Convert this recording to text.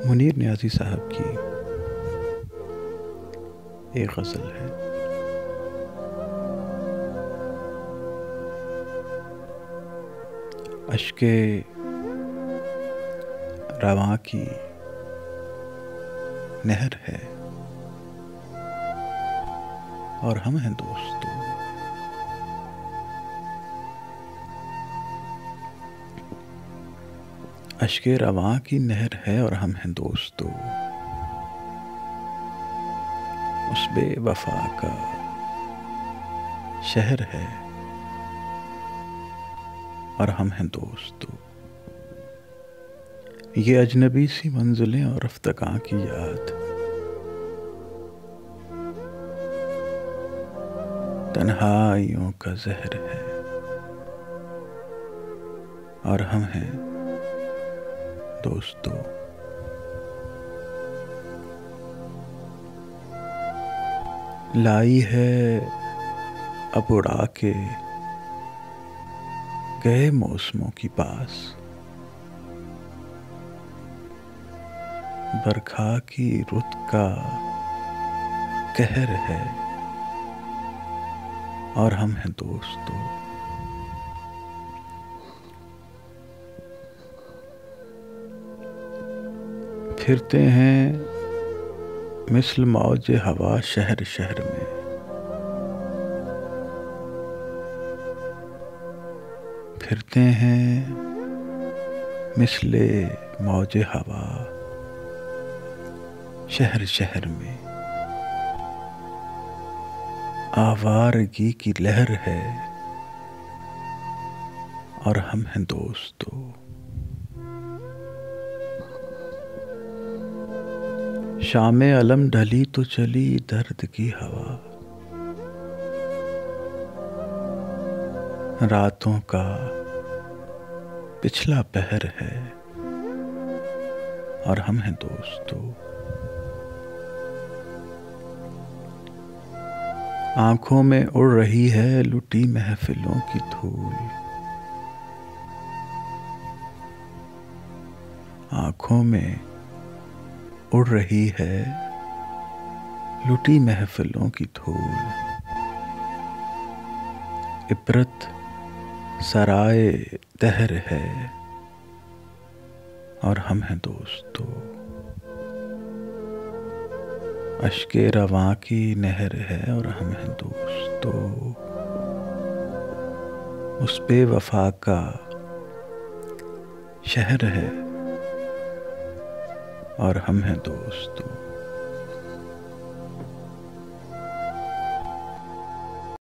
मुनीर न्याज़ी साहब की एक गज़ल है। अश्के रवां की नहर है और हम हैं दोस्तों। अश्के रवां की नहर है और हम हैं दोस्तों। उस बेवफा का शहर है और हम हैं दोस्तों। ये अजनबी सी मंजिलें और रफ्तगां की याद, तन्हाइयों का ज़हर है और हम हैं दोस्तों। लाई है अब उड़ा के गए मौसमों की पास, बरखा की रुत का कहर है और हम हैं दोस्तों। फिरते हैं मिसल मौज हवा शहर शहर में, फिरते हैं मिसले मौज हवा शहर शहर में। आवारगी की लहर है और हम हैं दोस्तों। शामे अलम ढली तो चली दर्द की हवा, रातों का पिछला पहर है और हम हैं दोस्तों। आंखों में उड़ रही है लुटी महफिलों की धूल, आंखों में उड़ रही है लुटी महफिलों की धूल। इबरत सराय दहर है और हम हैं दोस्तों। अश्के रवां की नहर है और हम हैं दोस्तों। उस बेवफा का शहर है और हम हैं दोस्तों।